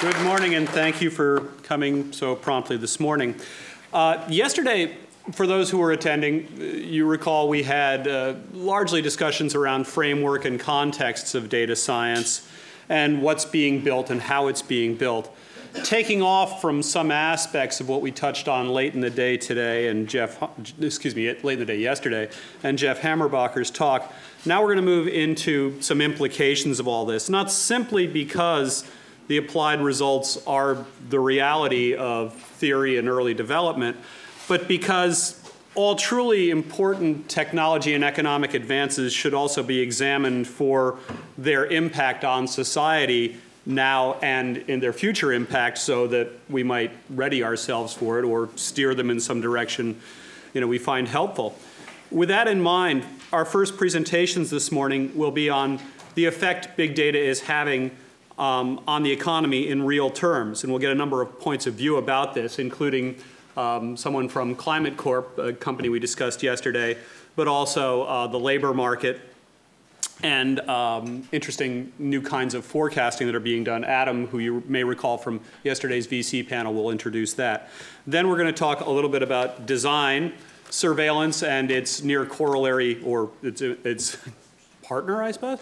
Good morning, and thank you for coming so promptly this morning. Yesterday, for those who were attending, you recall we had largely discussions around framework and contexts of data science and what's being built and how it's being built. Taking off from some aspects of what we touched on late in the day today and late in the day yesterday, and Jeff Hammerbacher's talk, now we're going to move into some implications of all this, not simply because the applied results are the reality of theory and early development, but because all truly important technology and economic advances should also be examined for their impact on society now and in their future impact, so that we might ready ourselves for it or steer them in some direction we find helpful. With that in mind, our first presentations this morning will be on the effect big data is having on the economy in real terms. And we'll get a number of points of view about this, including someone from Climate Corp, a company we discussed yesterday, but also the labor market and interesting new kinds of forecasting that are being done. Adam, who you may recall from yesterday's VC panel, will introduce that. Then we're going to talk a little bit about design, surveillance, and its near corollary, or its partner, I suppose,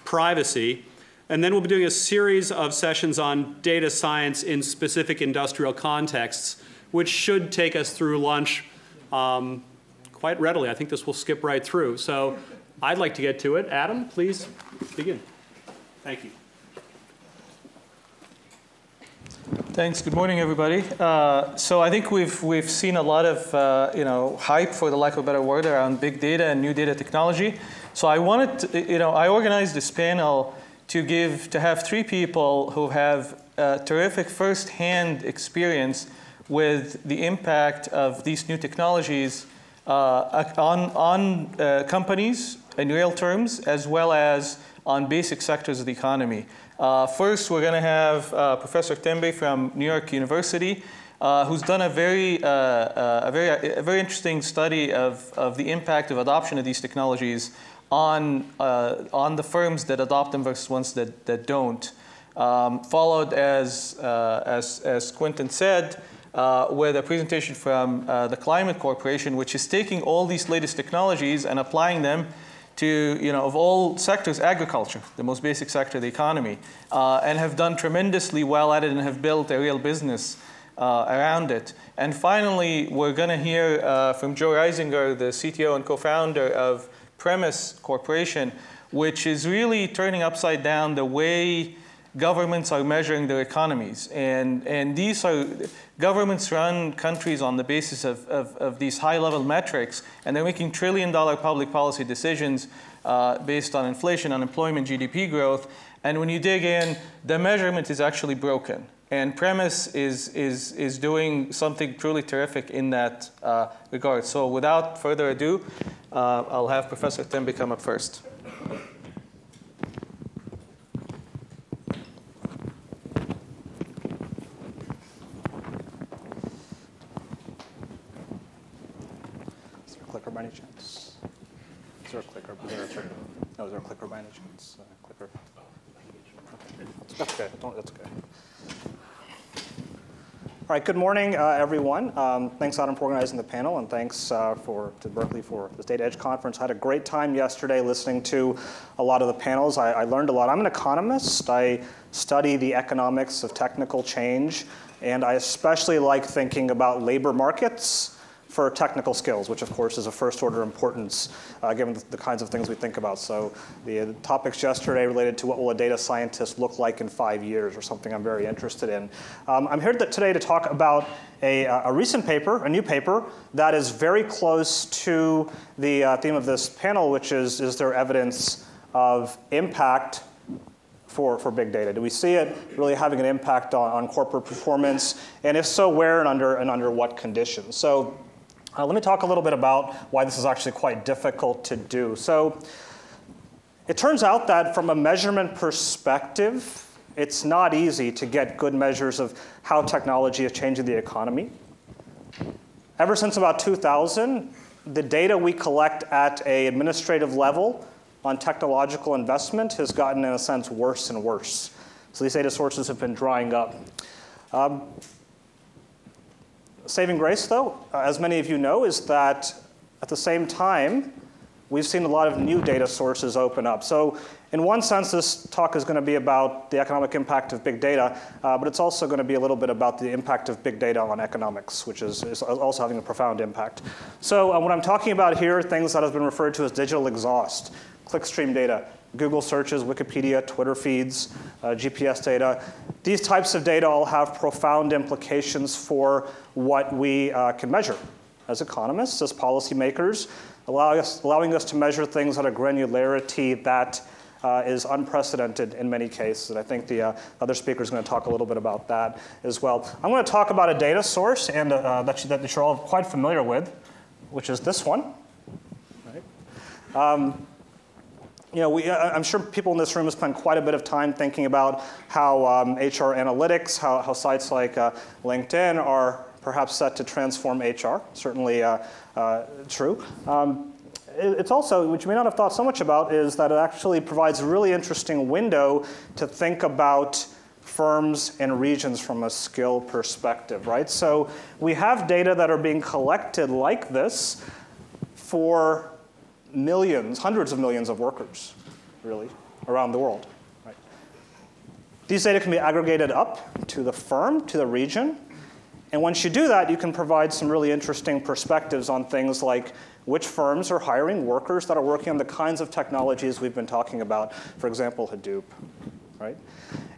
privacy. And then we'll be doing a series of sessions on data science in specific industrial contexts, which should take us through lunch quite readily. I think this will skip right through. So I'd like to get to it. Adam, please begin. Thank you. Thanks. Good morning, everybody. So I think we've seen a lot of hype, for the lack of a better word, around big data and new data technology. So I wanted to, I organized this panel to have three people who have terrific first-hand experience with the impact of these new technologies on companies in real terms, as well as on basic sectors of the economy. First, we're going to have Professor Tambe from New York University, who's done a very interesting study of the impact of adoption of these technologies on the firms that adopt them versus ones that don't. Followed, as Quentin said, with a presentation from the Climate Corporation, which is taking all these latest technologies and applying them to, of all sectors, agriculture, the most basic sector of the economy, and have done tremendously well at it and have built a real business around it. And finally, we're going to hear from Joe Reisinger, the CTO and co-founder of Panelist Corporation, which is really turning upside down the way governments are measuring their economies. And these are, governments run countries on the basis of these high-level metrics, and they're making trillion-dollar public policy decisions based on inflation, unemployment, GDP growth. And when you dig in, the measurement is actually broken. And Panelist is doing something truly terrific in that regard. So without further ado, I'll have Professor Tambe come up first. Is there a clicker by any chance? Is there a clicker? No, is there a clicker by any chance? Clicker. Okay. That's okay. That's okay. All right, good morning, everyone. Thanks, Adam, for organizing the panel, and thanks to Berkeley for this DataEDGE conference. I had a great time yesterday listening to a lot of the panels. I learned a lot. I'm an economist. I study the economics of technical change, and I especially like thinking about labor markets for technical skills, which of course is of first order importance given the kinds of things we think about. So the topics yesterday related to what will a data scientist look like in 5 years, or something I'm very interested in. I'm here today to talk about a recent paper, a new paper, that is very close to the theme of this panel, which is there evidence of impact for big data? Do we see it really having an impact on corporate performance? And if so, where and under what conditions? So let me talk a little bit about why this is actually quite difficult to do. So it turns out that from a measurement perspective, it's not easy to get good measures of how technology is changing the economy. Ever since about 2000, the data we collect at an administrative level on technological investment has gotten, in a sense, worse and worse. So these data sources have been drying up. Saving grace, though, as many of you know, is that at the same time, we've seen a lot of new data sources open up. So in one sense, this talk is going to be about the economic impact of big data, but it's also going to be a little bit about the impact of big data on economics, which is also having a profound impact. So what I'm talking about here are things that have been referred to as digital exhaust, clickstream data, Google searches, Wikipedia, Twitter feeds, GPS data. These types of data all have profound implications for what we can measure as economists, as policymakers, allowing us to measure things at a granularity that is unprecedented in many cases. And I think the other speaker is going to talk a little bit about that as well. I'm going to talk about a data source and that you're all quite familiar with, which is this one. Right? I'm sure people in this room have spent quite a bit of time thinking about how HR analytics, how sites like LinkedIn are perhaps set to transform HR. Certainly true. It's also, which you may not have thought so much about, is that it actually provides a really interesting window to think about firms and regions from a skill perspective, right? So we have data that are being collected like this for millions, hundreds of millions of workers, really, around the world. Right? These data can be aggregated up to the firm, to the region. And once you do that, you can provide some really interesting perspectives on things like which firms are hiring workers that are working on the kinds of technologies we've been talking about, for example, Hadoop. Right?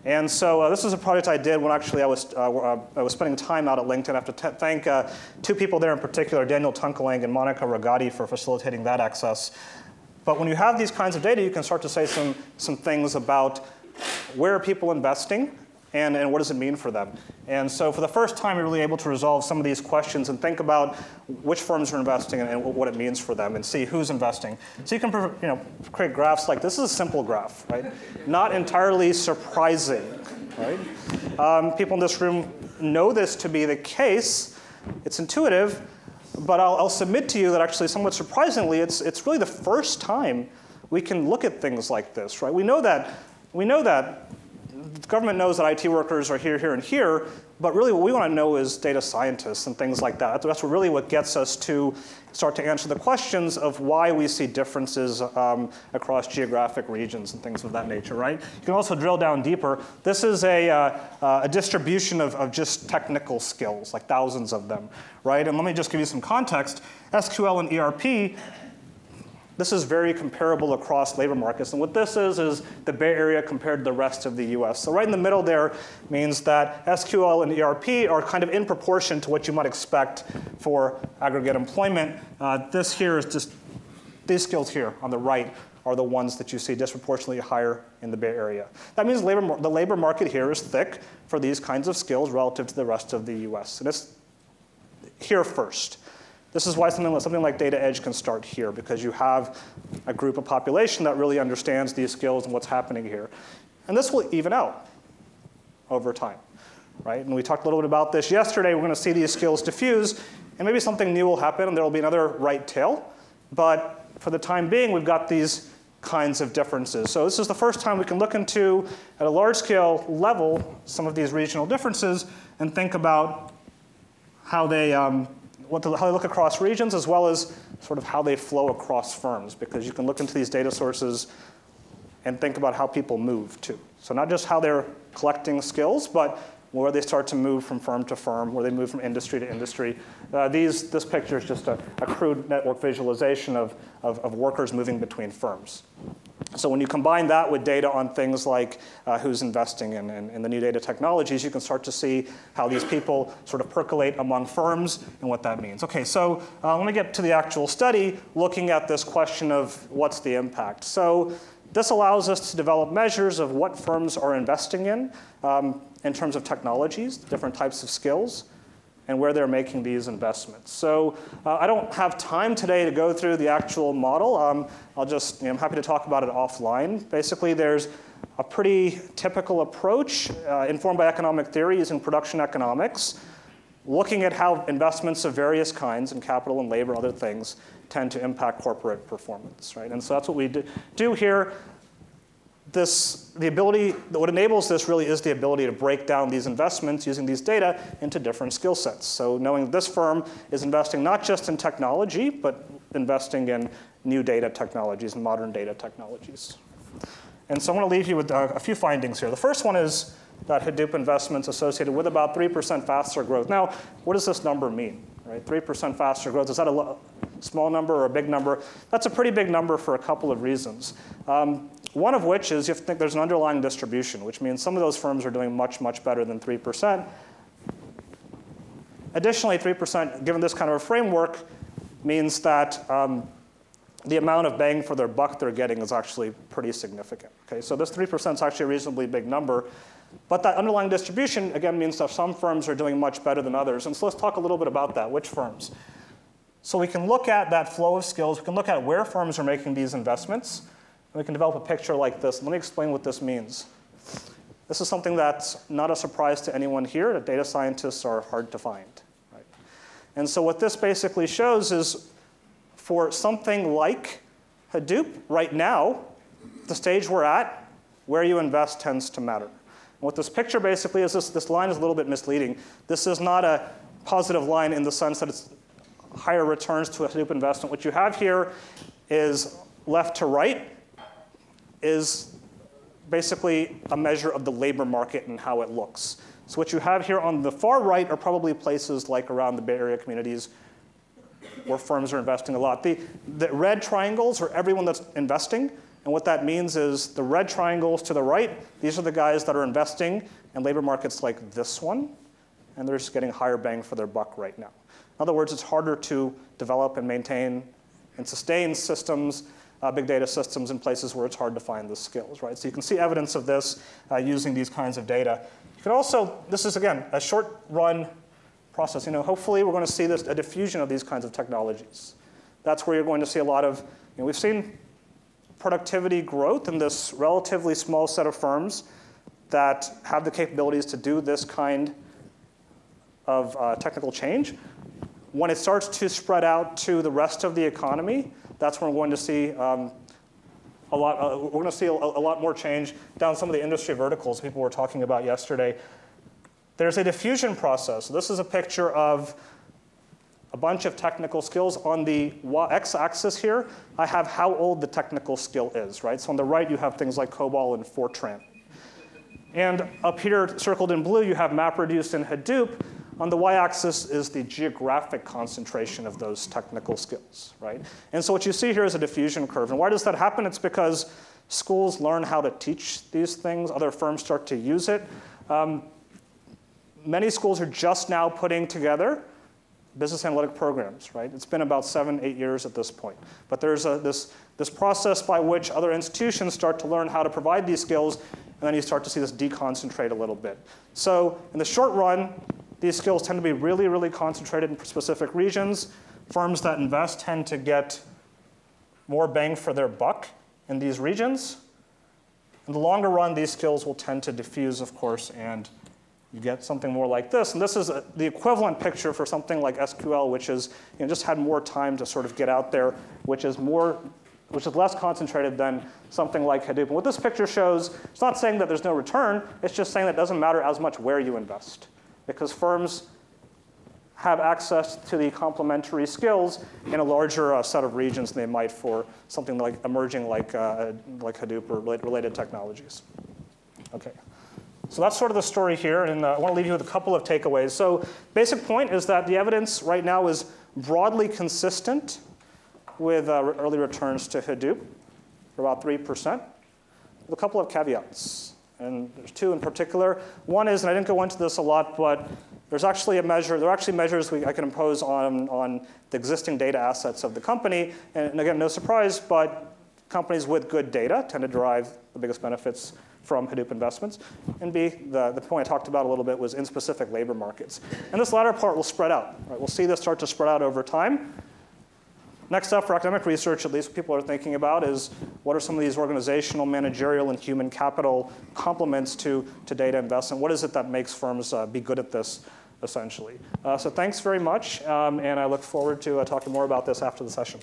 And so this is a project I did when actually I was spending time out at LinkedIn. I have to thank two people there in particular, Daniel Tunkeling and Monica Ragati, for facilitating that access. But when you have these kinds of data, you can start to say some things about where are people investing and what does it mean for them. And so for the first time, we're really able to resolve some of these questions and think about which firms are investing and what it means for them and see who's investing. So you can create graphs like this. This is a simple graph, right? Not entirely surprising, right? People in this room know this to be the case. It's intuitive, but I'll submit to you that actually somewhat surprisingly, it's really the first time we can look at things like this, right? We know that the government knows that IT workers are here, here, and here, but really what we want to know is data scientists and things like that. That's really what gets us to start to answer the questions of why we see differences across geographic regions and things of that nature, right? You can also drill down deeper. This is a distribution of just technical skills, like thousands of them, right? And let me just give you some context. SQL and ERP, this is very comparable across labor markets. And what this is the Bay Area compared to the rest of the US. So right in the middle there means that SQL and ERP are kind of in proportion to what you might expect for aggregate employment. This here is just, these skills here on the right are the ones that you see disproportionately higher in the Bay Area. That means the labor market here is thick for these kinds of skills relative to the rest of the US. And it's here first. This is why something like DataEDGE can start here, because you have a group of population that really understands these skills and what's happening here. And this will even out over time, right? And we talked a little bit about this yesterday. We're going to see these skills diffuse, and maybe something new will happen, and there will be another right tail. But for the time being, we've got these kinds of differences. So this is the first time we can look into, at a large-scale level, some of these regional differences and think about how they how they look across regions, as well as sort of how they flow across firms, because you can look into these data sources and think about how people move too. So not just how they're collecting skills, but where they start to move from firm to firm, where they move from industry to industry. This picture is just a crude network visualization of workers moving between firms. So when you combine that with data on things like who's investing in the new data technologies, you can start to see how these people sort of percolate among firms and what that means. Okay, so let me get to the actual study, looking at this question of what's the impact. So this allows us to develop measures of what firms are investing in terms of technologies, different types of skills, and where they're making these investments. So I don't have time today to go through the actual model. I'm happy to talk about it offline. Basically, there's a pretty typical approach informed by economic theory using production economics, looking at how investments of various kinds in capital and labor, other things, tend to impact corporate performance, right? And so that's what we do here. what enables this really is the ability to break down these investments using these data into different skill sets. So knowing this firm is investing not just in technology, but investing in new data technologies and modern data technologies. And so I want to leave you with a few findings here. The first one is that Hadoop investments associated with about 3% faster growth. Now, what does this number mean? Right? 3% faster growth, is that a small number or a big number? That's a pretty big number for a couple of reasons. One of which is you have to think there's an underlying distribution, which means some of those firms are doing much, much better than 3%. Additionally, 3%, given this kind of a framework, means that the amount of bang for their buck they're getting is actually pretty significant. Okay? So this 3% is actually a reasonably big number. But that underlying distribution, again, means that some firms are doing much better than others. And so let's talk a little bit about that. Which firms? So we can look at that flow of skills. We can look at where firms are making these investments. And we can develop a picture like this. Let me explain what this means. This is something that's not a surprise to anyone here, that data scientists are hard to find. Right? And so what this basically shows is for something like Hadoop, right now, the stage we're at, where you invest tends to matter. And what this picture basically is, this line is a little bit misleading. This is not a positive line in the sense that it's higher returns to a Hadoop investment. What you have here is left to right is basically a measure of the labor market and how it looks. So what you have here on the far right are probably places like around the Bay Area communities where firms are investing a lot. The red triangles are everyone that's investing. And what that means is the red triangles to the right, these are the guys that are investing in labor markets like this one. And they're just getting higher bang for their buck right now. In other words, it's harder to develop and maintain and sustain systems, big data systems in places where it's hard to find the skills, right? So you can see evidence of this using these kinds of data. You can also, this is again, a short run process. Hopefully we're going to see a diffusion of these kinds of technologies. That's where you're going to see a lot of, we've seen productivity growth in this relatively small set of firms that have the capabilities to do this kind of technical change. When it starts to spread out to the rest of the economy, that's when we're going to see a lot more change down some of the industry verticals people were talking about yesterday. There's a diffusion process. This is a picture of a bunch of technical skills. On the x-axis here, I have how old the technical skill is, right? So on the right, you have things like COBOL and Fortran. And up here, circled in blue, you have MapReduce and Hadoop. On the y-axis is the geographic concentration of those technical skills, right? And so what you see here is a diffusion curve. And why does that happen? It's because schools learn how to teach these things. Other firms start to use it. Many schools are just now putting together business analytic programs, right? It's been about 7-8 years at this point. But there's this process by which other institutions start to learn how to provide these skills, and then you start to see this deconcentrate a little bit. So in the short run, these skills tend to be really, really concentrated in specific regions. Firms that invest tend to get more bang for their buck in these regions. In the longer run, these skills will tend to diffuse, of course, and you get something more like this. And this is the equivalent picture for something like SQL, which is just had more time to sort of get out there, which is less concentrated than something like Hadoop. And what this picture shows, it's not saying that there's no return. It's just saying that it doesn't matter as much where you invest, because firms have access to the complementary skills in a larger set of regions than they might for something like emerging like Hadoop or related technologies. Okay. So that's sort of the story here, and I want to leave you with a couple of takeaways. So basic point is that the evidence right now is broadly consistent with early returns to Hadoop for about 3%, with a couple of caveats. And there's two in particular. One is, and I didn't go into this a lot, but there's actually a measure, there are actually measures I can impose on the existing data assets of the company. And again, no surprise, but companies with good data tend to derive the biggest benefits from Hadoop investments. And B, the point I talked about a little bit was in specific labor markets. And this latter part will spread out. Right? We'll see this start to spread out over time. Next up for academic research, at least what people are thinking about, is what are some of these organizational, managerial, and human capital complements to data investment? What is it that makes firms be good at this, essentially? So thanks very much, and I look forward to talking more about this after the session.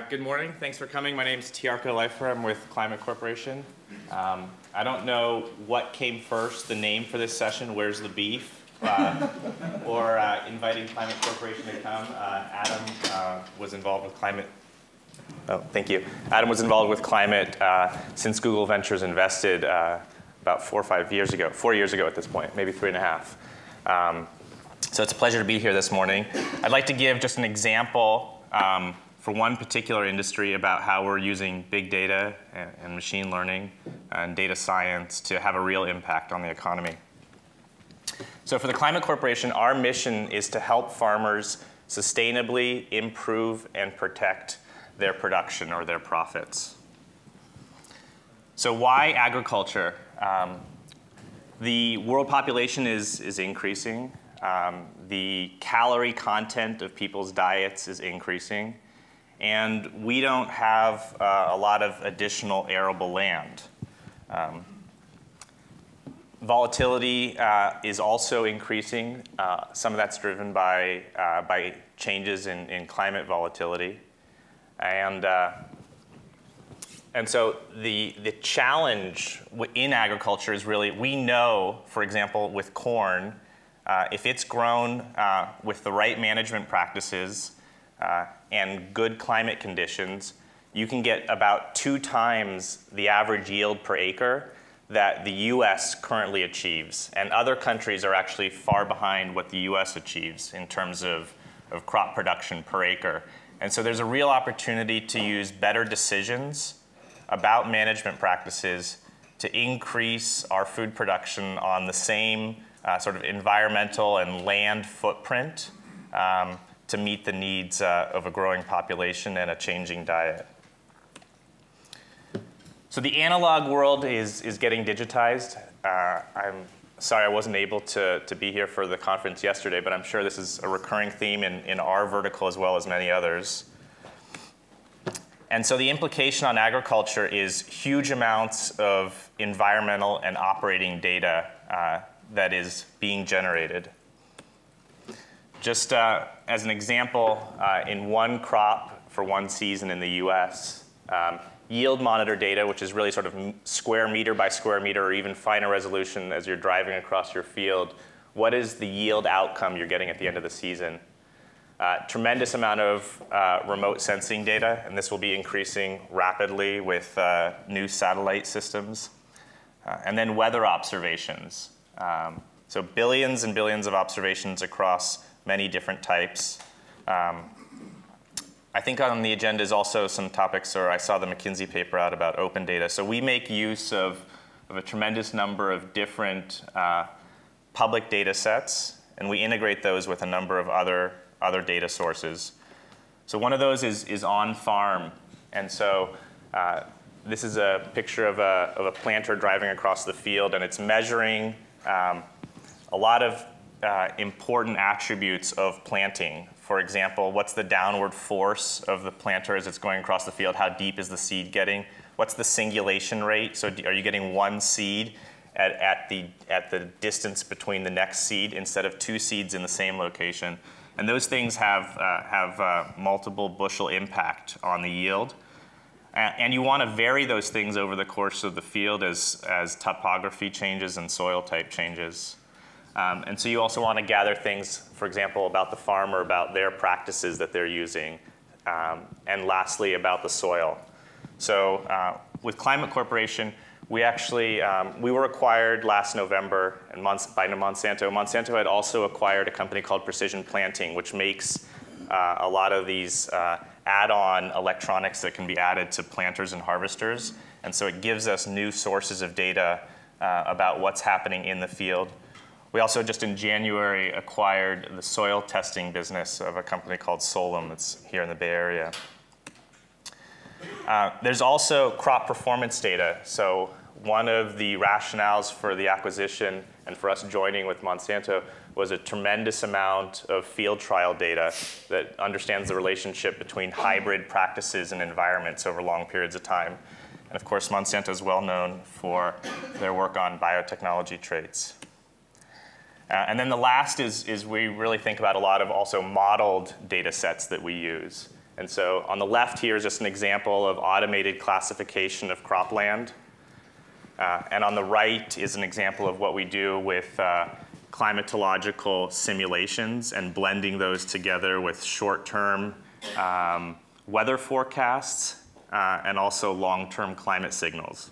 Good morning. Thanks for coming. My name is Tjarko Leifer. I'm with Climate Corporation. I don't know what came first, the name for this session, Where's the Beef, or inviting Climate Corporation to come. Adam was involved with climate. Oh, thank you. Adam was involved with climate since Google Ventures invested about 4 or 5 years ago, 4 years ago at this point, maybe 3.5. So it's a pleasure to be here this morning. I'd like to give just an example for one particular industry about how we're using big data and machine learning and data science to have a real impact on the economy. So for the Climate Corporation, our mission is to help farmers sustainably improve and protect their production or their profits. So why agriculture? The world population is increasing. The calorie content of people's diets is increasing. And we don't have a lot of additional arable land. Volatility is also increasing. Some of that's driven by changes in climate volatility. And so the challenge in agriculture is really, we know, for example, with corn, if it's grown with the right management practices and good climate conditions, you can get about 2 times the average yield per acre that the US currently achieves. And other countries are actually far behind what the US achieves in terms of crop production per acre. And so there's a real opportunity to use better decisions about management practices to increase our food production on the same sort of environmental and land footprint to meet the needs of a growing population and a changing diet. So the analog world is getting digitized. I'm sorry I wasn't able to be here for the conference yesterday, but I'm sure this is a recurring theme in our vertical as well as many others. And so the implication on agriculture is huge amounts of environmental and operating data that is being generated. Just as an example, in one crop for one season in the US, yield monitor data, which is really sort of square meter by square meter or even finer resolution as you're driving across your field, what is the yield outcome you're getting at the end of the season? Tremendous amount of remote sensing data, and this will be increasing rapidly with new satellite systems. And then weather observations. So billions and billions of observations across many different types. I think on the agenda is also some topics, or I saw the McKinsey paper out about open data. So we make use of a tremendous number of different public data sets, and we integrate those with a number of other data sources. So one of those is on farm. And so this is a picture of a planter driving across the field, and it's measuring a lot of important attributes of planting. For example, what's the downward force of the planter as it's going across the field? How deep is the seed getting? What's the singulation rate? So are you getting one seed at the distance between the next seed instead of 2 seeds in the same location? And those things have multiple bushel impact on the yield. And you want to vary those things over the course of the field as topography changes and soil type changes. And so you also want to gather things, for example, about the farmer, about their practices that they're using, and lastly, about the soil. So with Climate Corporation, we actually, we were acquired last November by Monsanto. Monsanto had also acquired a company called Precision Planting, which makes a lot of these add-on electronics that can be added to planters and harvesters. And so it gives us new sources of data about what's happening in the field. We also just in January acquired the soil testing business of a company called Solum that's here in the Bay Area. There's also crop performance data. So one of the rationales for the acquisition and for us joining with Monsanto was a tremendous amount of field trial data that understands the relationship between hybrid practices and environments over long periods of time. And of course, Monsanto is well known for their work on biotechnology traits. And then the last is we really think about a lot of also modeled data sets that we use. And so on the left here is just an example of automated classification of cropland. And on the right is an example of what we do with climatological simulations and blending those together with short-term weather forecasts and also long-term climate signals.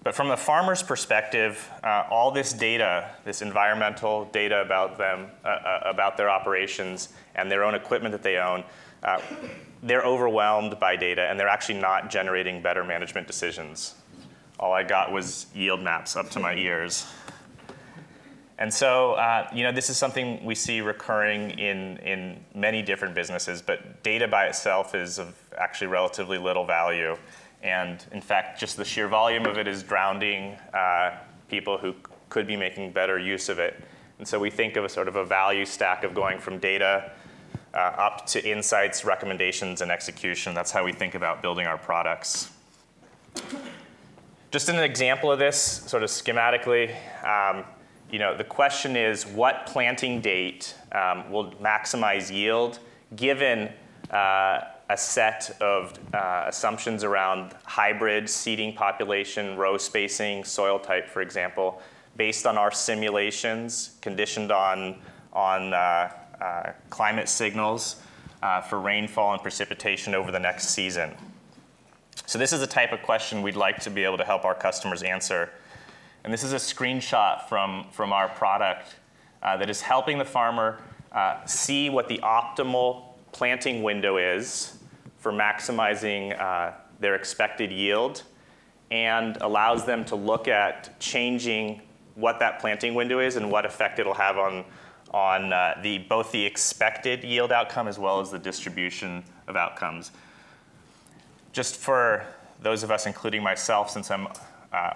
But from the farmer's perspective, all this data, this environmental data about them, about their operations and their own equipment that they own, they're overwhelmed by data, and they're actually not generating better management decisions. All I got was yield maps up to my ears. And so, this is something we see recurring in many different businesses, but data by itself is of actually relatively little value. And in fact, just the sheer volume of it is drowning people who could be making better use of it. And so we think of a sort of a value stack of going from data up to insights, recommendations, and execution. That's how we think about building our products. Just an example of this, sort of schematically, the question is, what planting date will maximize yield given a set of assumptions around hybrid seeding population, row spacing, soil type, for example, based on our simulations, conditioned on climate signals for rainfall and precipitation over the next season. So this is the type of question we'd like to be able to help our customers answer. And this is a screenshot from our product that is helping the farmer see what the optimal planting window is for maximizing their expected yield, and allows them to look at changing what that planting window is and what effect it'll have on both the expected yield outcome as well as the distribution of outcomes. Just for those of us, including myself, since I'm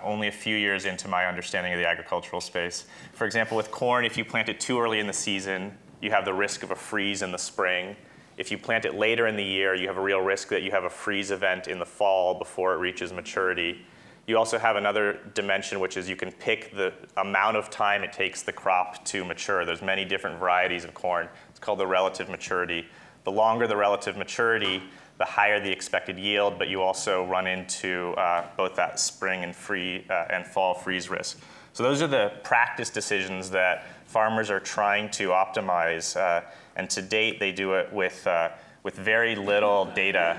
only a few years into my understanding of the agricultural space. For example, with corn, if you plant it too early in the season, you have the risk of a freeze in the spring. If you plant it later in the year, you have a real risk that you have a freeze event in the fall before it reaches maturity. You also have another dimension, which is you can pick the amount of time it takes the crop to mature. There's many different varieties of corn. It's called the relative maturity. The longer the relative maturity, the higher the expected yield, but you also run into both that spring and fall freeze risk. So those are the practice decisions that farmers are trying to optimize, and to date they do it with very little data.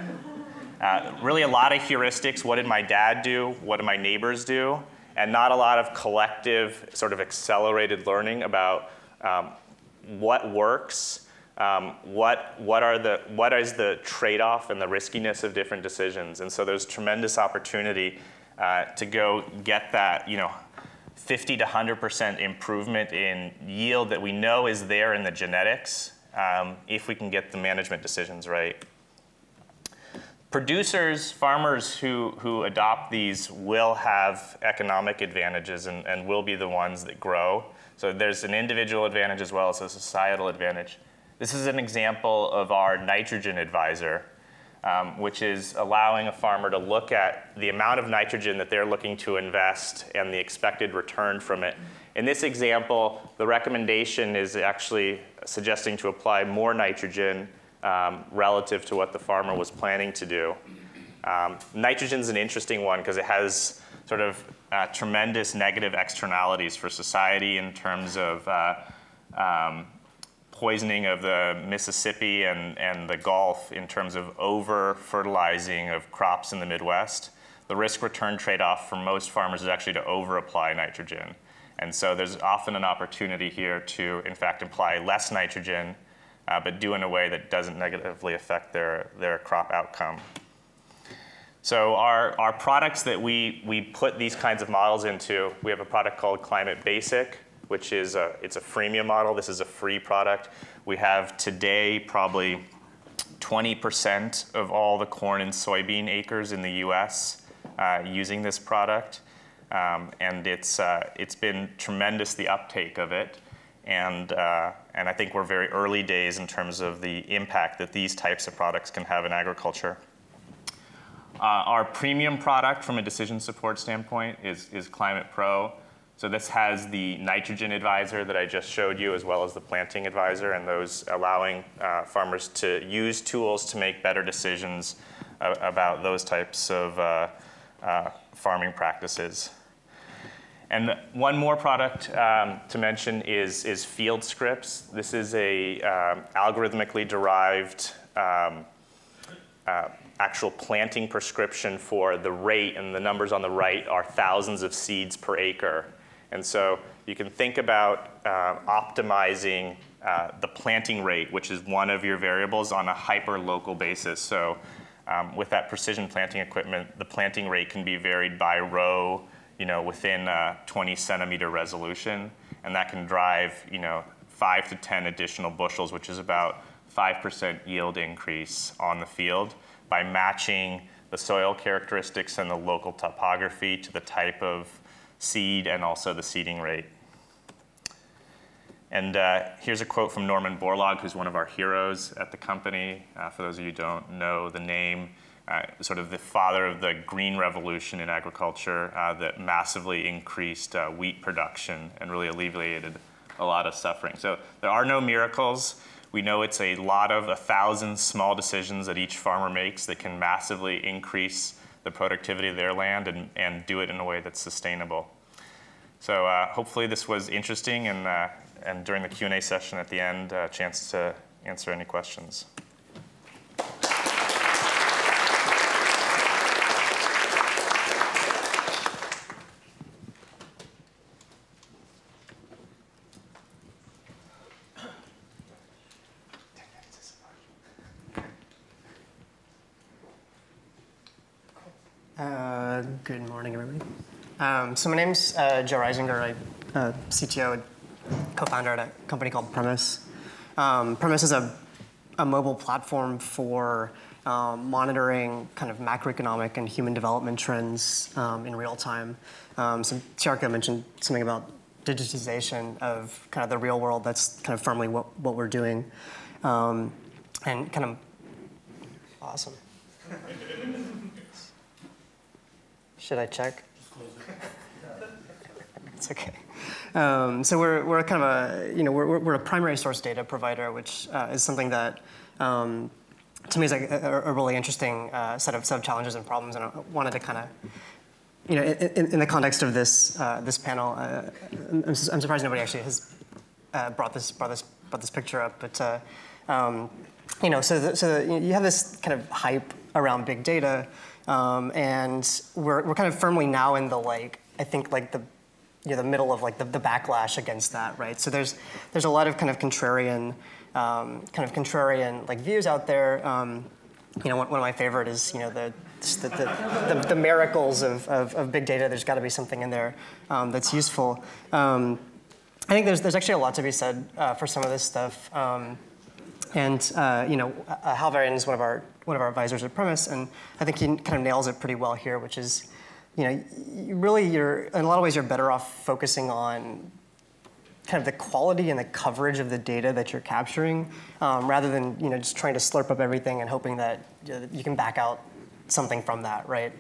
Really a lot of heuristics. What did my dad do? What did my neighbors do? And not a lot of collective sort of accelerated learning about what works, what is the trade-off and the riskiness of different decisions. And so there's tremendous opportunity to go get that 50 to 100% improvement in yield that we know is there in the genetics if we can get the management decisions right. Producers, farmers who adopt these will have economic advantages and will be the ones that grow. So there's an individual advantage as well as a societal advantage. This is an example of our nitrogen advisor, which is allowing a farmer to look at the amount of nitrogen that they're looking to invest and the expected return from it. In this example, the recommendation is actually suggesting to apply more nitrogen relative to what the farmer was planning to do. Nitrogen is an interesting one because it has sort of tremendous negative externalities for society in terms of poisoning of the Mississippi and the Gulf in terms of over-fertilizing of crops in the Midwest. The risk-return trade-off for most farmers is actually to over-apply nitrogen. And so there's often an opportunity here to, in fact, apply less nitrogen, but do in a way that doesn't negatively affect their crop outcome. So our products that we put these kinds of models into, we have a product called Climate Basic, which is it's a freemium model. This is a free product. We have today probably 20% of all the corn and soybean acres in the US using this product. And it's been tremendous, the uptake of it. And I think we're very early days in terms of the impact that these types of products can have in agriculture. Our premium product from a decision support standpoint is Climate Pro. So this has the nitrogen advisor that I just showed you, as well as the planting advisor, and those allowing farmers to use tools to make better decisions about those types of farming practices. And one more product to mention is field scripts. This is a algorithmically derived actual planting prescription for the rate, and the numbers on the right are thousands of seeds per acre. And so you can think about optimizing the planting rate, which is one of your variables, on a hyper-local basis. So with that precision planting equipment, the planting rate can be varied by row, within 20 centimeter resolution, and that can drive, 5 to 10 additional bushels, which is about 5% yield increase on the field, by matching the soil characteristics and the local topography to the type of seed and also the seeding rate. And here's a quote from Norman Borlaug, who's one of our heroes at the company. For those of you who don't know the name, sort of the father of the green revolution in agriculture that massively increased wheat production and really alleviated a lot of suffering. So there are no miracles. We know it's a lot of 1,000 small decisions that each farmer makes that can massively increase the productivity of their land and do it in a way that's sustainable. So hopefully this was interesting, and during the Q&A session at the end, a chance to answer any questions. Good morning, everybody. So my name's Joe Reisinger. I'm CTO and co-founder at a company called Premise. Premise is a mobile platform for monitoring kind of macroeconomic and human development trends in real time. So Tjarko mentioned something about digitization of kind of the real world. That's kind of firmly what we're doing. And kind of awesome. Should I check? It's okay. So we're kind of we're a primary source data provider, which is something that to me is like a really interesting set of challenges and problems, and I wanted to kind of in the context of this panel, I'm surprised nobody actually has brought this picture up, but so you have this kind of hype around big data. And we're kind of firmly now in the I think the middle of the backlash against that, right? So there's a lot of kind of contrarian views out there. One of my favorite is the miracles of big data. There's got to be something in there that's useful. I think there's actually a lot to be said for some of this stuff. Hal Varian is one of our advisors at Premise, and I think he kind of nails it pretty well here, which is, you're in a lot of ways you're better off focusing on kind of the quality and the coverage of the data that you're capturing, rather than just trying to slurp up everything and hoping that you can back out something from that, right?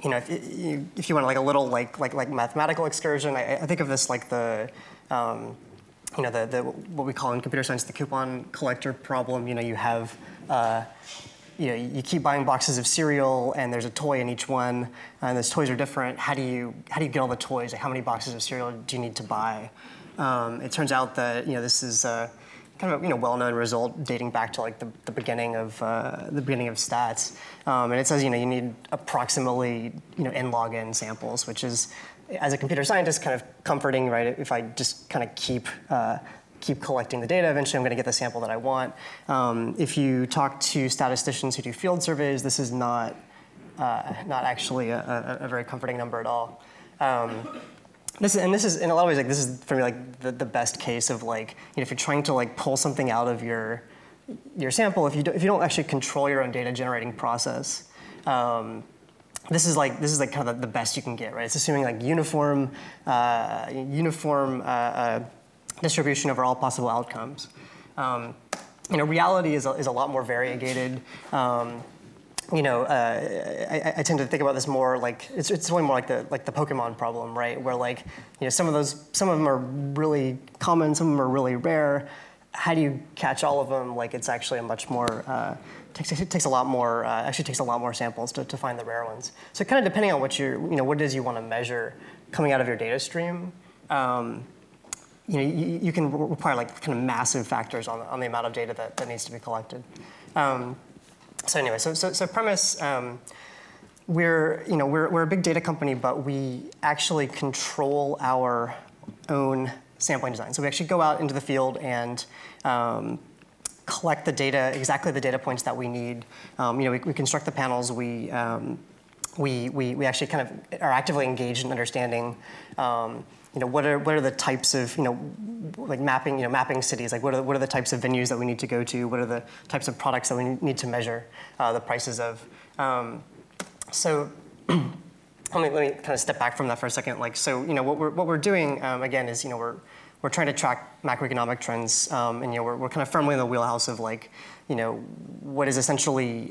If you want a little like mathematical excursion, I think of this like the what we call in computer science the coupon collector problem. You have you keep buying boxes of cereal, and there's a toy in each one, and those toys are different. How do you get all the toys? Like, how many boxes of cereal do you need to buy? It turns out that this is kind of a well-known result dating back to the beginning of stats, and it says you need approximately n log n samples, which is, as a computer scientist, kind of comforting, right? If I just kind of keep collecting the data, eventually I'm going to get the sample that I want. If you talk to statisticians who do field surveys, this is not actually a very comforting number at all. This is in a lot of ways this is for me the best case of if you're trying to pull something out of your sample, if you don't actually control your own data generating process. This is kind of the best you can get, right? It's assuming uniform distribution over all possible outcomes. Reality is a lot more variegated. I tend to think about this more like it's really more like the Pokemon problem, right? Where like some of them are really common, some of them are really rare. How do you catch all of them? Like it's actually a much more takes a lot more actually takes a lot more samples to find the rare ones. So kind of depending on what what it is you want to measure coming out of your data stream, you can require like kind of massive factors on the amount of data that needs to be collected. So anyway, so premise, we're a big data company, but we actually control our own sampling design. So we actually go out into the field and collect the data, exactly the data points that we need. We construct the panels. We actually kind of are actively engaged in understanding. What are the types of like mapping cities? Like what are the types of venues that we need to go to? What are the types of products that we need to measure the prices of? So let me kind of step back from that for a second. Like what we're doing again is we're trying to track macroeconomic trends, and we're kind of firmly in the wheelhouse of like what has essentially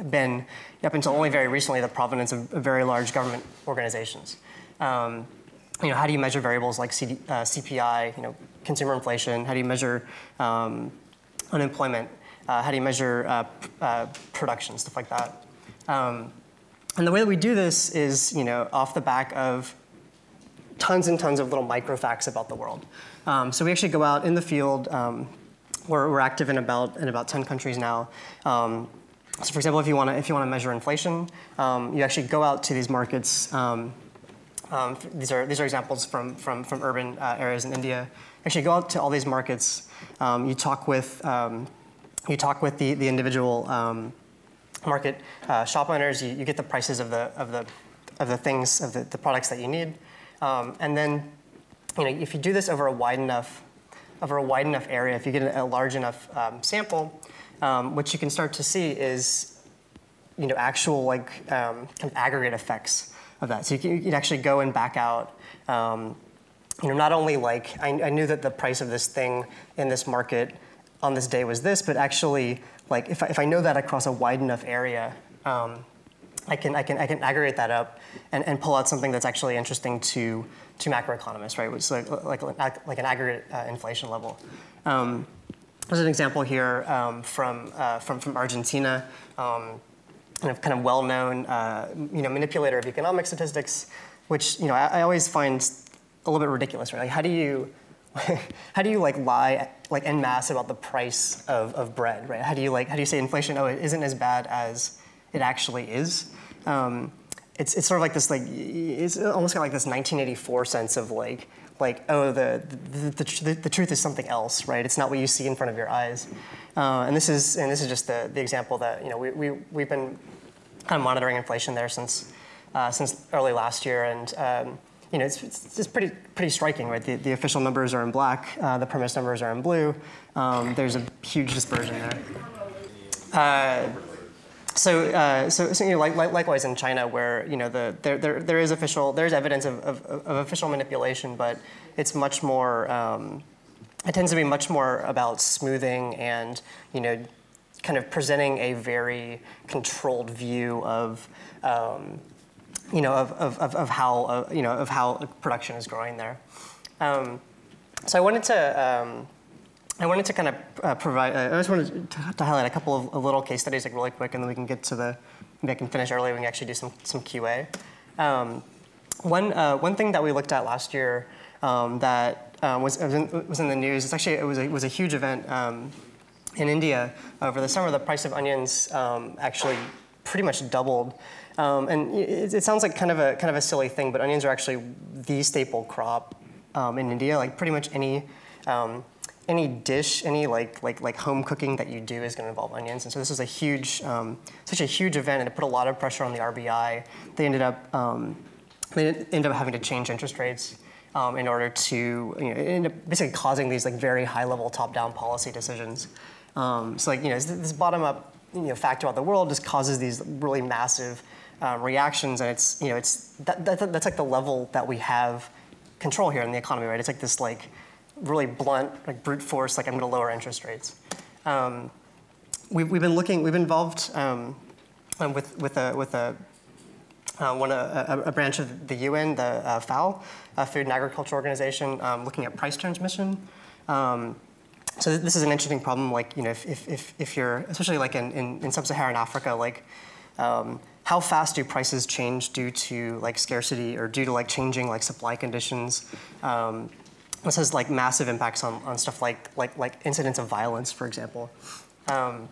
been up until only very recently the provenance of very large government organizations. How do you measure variables like CPI, consumer inflation? How do you measure unemployment? How do you measure production, stuff like that? And the way that we do this is, off the back of tons and tons of little micro facts about the world. So we actually go out in the field. We're active in about 10 countries now. So for example, if you want to measure inflation, you actually go out to these markets. These are examples from urban areas in India. Actually, go out to all these markets. You talk with the individual market shop owners. You get the prices of the things the products that you need, and then if you do this over a wide enough area, if you get a large enough sample, what you can start to see is actual like kind of aggregate effects of that. So you can actually go and back out, not only like, I knew that the price of this thing in this market on this day was this, but actually, like if I know that across a wide enough area, I can aggregate that up and pull out something that's actually interesting to macroeconomists, right? Which is like an aggregate inflation level. There's an example here from Argentina. Kind of well-known, manipulator of economic statistics, which I always find a little bit ridiculous, right? Like, how do you like lie like en masse about the price of bread, right? How do you say inflation? Oh, it isn't as bad as it actually is. It's sort of like this it's almost got like this 1984 sense of like oh the truth is something else, right? It's not what you see in front of your eyes. And this is just the example that we've been kind of monitoring inflation there since early last year, and it's just pretty striking, right? The official numbers are in black, the premise numbers are in blue. There's a huge dispersion there. Likewise in China, where there is evidence of official manipulation, but it's much more. It tends to be much more about smoothing and kind of presenting a very controlled view of how production is growing there. So I wanted to kind of provide. I just wanted to highlight a couple of little case studies like really quick, and then we can get to maybe I can finish early. We can actually do some QA. One thing that we looked at last year that was in the news. It was a huge event in India over the summer. The price of onions actually pretty much doubled. And it sounds like kind of a silly thing, but onions are actually the staple crop in India. Like pretty much any dish, any like home cooking that you do is going to involve onions. And so this was such a huge event, and it put a lot of pressure on the RBI. They ended up having to change interest rates in order to it ended up basically causing these like very high level top down policy decisions. So like this bottom up fact about the world just causes these really massive reactions, and that's like the level that we have control here in the economy, right? It's like this like really blunt, like brute force, like I'm going to lower interest rates. We've been involved a branch of the UN, the FAO, Food and Agriculture Organization, looking at price transmission. So this is an interesting problem. Like, you know, if you're, especially like in sub-Saharan Africa, like how fast do prices change due to like scarcity or due to like changing like supply conditions? This has like massive impacts on stuff like incidents of violence, for example. Kind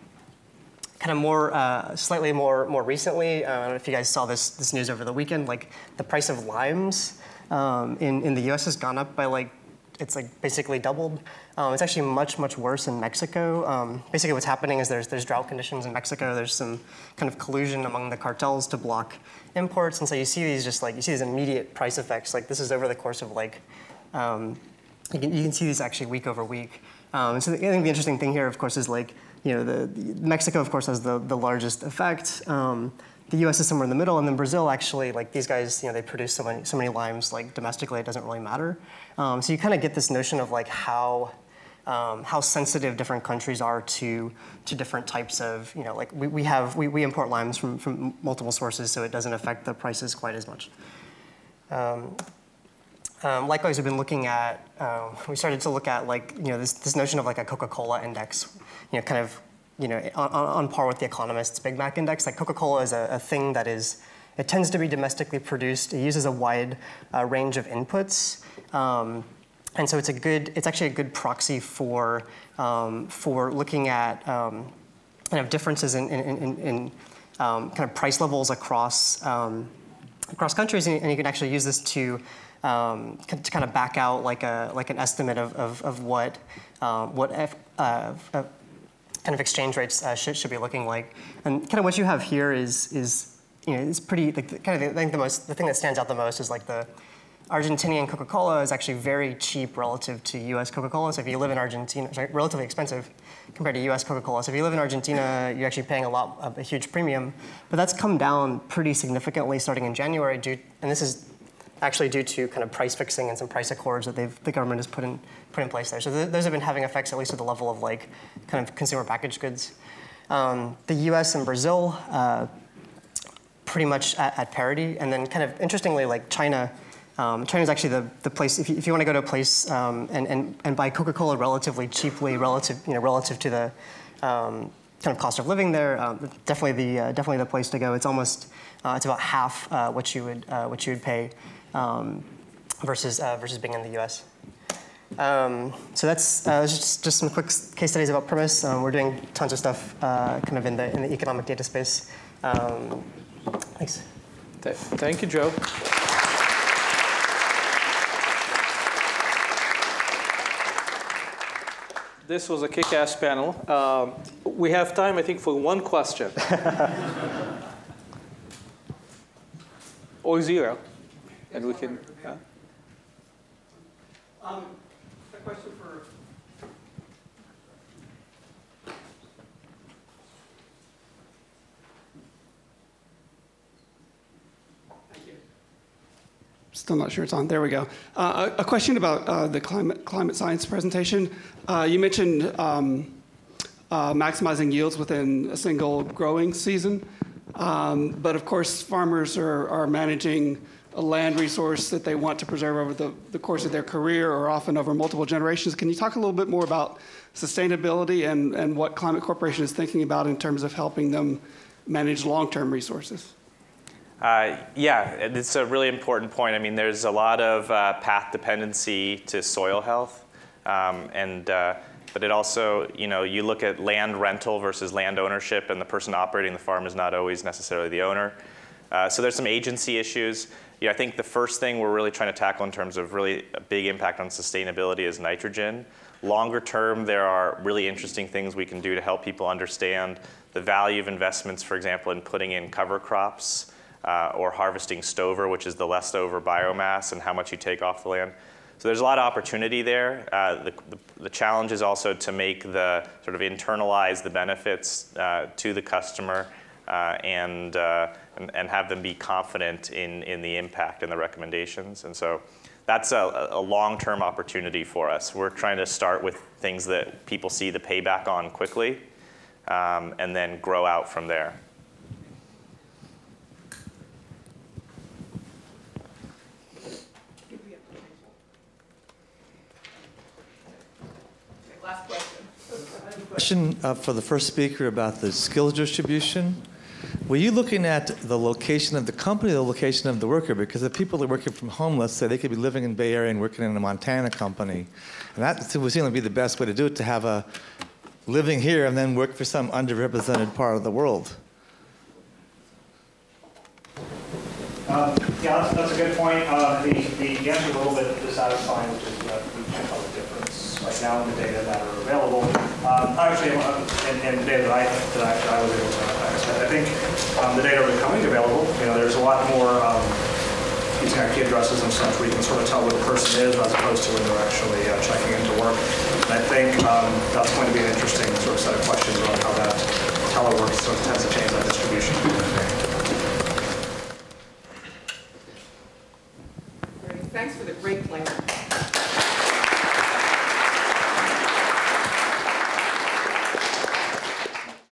of more, slightly more recently, I don't know if you guys saw this news over the weekend, like the price of limes in the US has gone up by like, it's like basically doubled. It's actually much worse in Mexico. Basically what's happening is there's drought conditions in Mexico. There's some kind of collusion among the cartels to block imports. And so you see these these immediate price effects. Like this is over the course of like, you can see these actually week over week. And so I think the interesting thing here, of course, is like, you know, Mexico, of course, has the largest effect. The U.S. is somewhere in the middle, and then Brazil actually, like these guys, you know, they produce so many limes, like domestically, it doesn't really matter. So you kind of get this notion of like how sensitive different countries are to different types of, you know, like we import limes from multiple sources, so it doesn't affect the prices quite as much. Likewise, we've been looking at, we started to look at like, you know, this notion of like a Coca-Cola index, you know, kind of, you know, on par with the Economist's Big Mac index. Like Coca-Cola is a thing that is, it tends to be domestically produced. It uses a wide range of inputs. And so it's actually a good proxy for looking at kind of differences in kind of price levels across countries, and you can actually use this to kind of back out like an estimate of what kind of exchange rates should be looking like. And kind of what you have here is you know, it's pretty, like, kind of, I think the thing that stands out the most is like the Argentinian Coca-Cola is actually very cheap relative to US Coca-Cola. So if you live in Argentina, sorry, relatively expensive compared to US Coca-Cola. So if you live in Argentina, you're actually paying a huge premium. But that's come down pretty significantly starting in January and this is actually due to kind of price fixing and some price accords that the government has put in place there. So those have been having effects at least at the level of like kind of consumer packaged goods. The US and Brazil, pretty much at parity. And then kind of interestingly, like China is actually the place, if you want to go to a place and buy Coca-Cola relatively cheaply relative to the kind of cost of living there, definitely the place to go. It's almost, it's about half what you would pay versus being in the US. So that's just some quick case studies about premise. We're doing tons of stuff kind of in the economic data space. Thanks. Thank you, Joe. This was a kick-ass panel. We have time, I think, for one question. Or zero. And we can... A question for... Thank you. Still not sure it's on. There we go. A question about the climate science presentation. You mentioned maximizing yields within a single growing season. But of course, farmers are managing a land resource that they want to preserve over the course of their career or often over multiple generations. Can you talk a little bit more about sustainability and what Climate Corporation is thinking about in terms of helping them manage long-term resources? Yeah, it's a really important point. I mean, there's a lot of path dependency to soil health. But it also, you know, you look at land rental versus land ownership, and the person operating the farm is not always necessarily the owner. So there's some agency issues. You know, I think the first thing we're really trying to tackle in terms of really a big impact on sustainability is nitrogen. Longer term, there are really interesting things we can do to help people understand the value of investments, for example, in putting in cover crops or harvesting stover, which is the leftover biomass, and how much you take off the land. So there's a lot of opportunity there. The challenge is also to make the sort of internalize the benefits to the customer and have them be confident in the impact and the recommendations. And so that's a long-term opportunity for us. We're trying to start with things that people see the payback on quickly and then grow out from there. Last question. Question for the first speaker about the skills distribution. Were you looking at the location of the company or the location of the worker? Because the people that are working from home, let's say, they could be living in Bay Area and working in a Montana company. And that would seem to be the best way to do it, to have a living here and then work for some underrepresented part of the world. Yeah, that's a good point. The answer is a little bit dissatisfying, which is that we can't tell the difference right now in the data that are available. Actually, in the data that I was able to access, I think the data are becoming available. There's a lot more using IP addresses and such where you can sort of tell where the person is as opposed to when they're actually checking into work. And I think that's going to be an interesting sort of set of questions around how that telework sort of tends to change that distribution. Thanks for the great plan.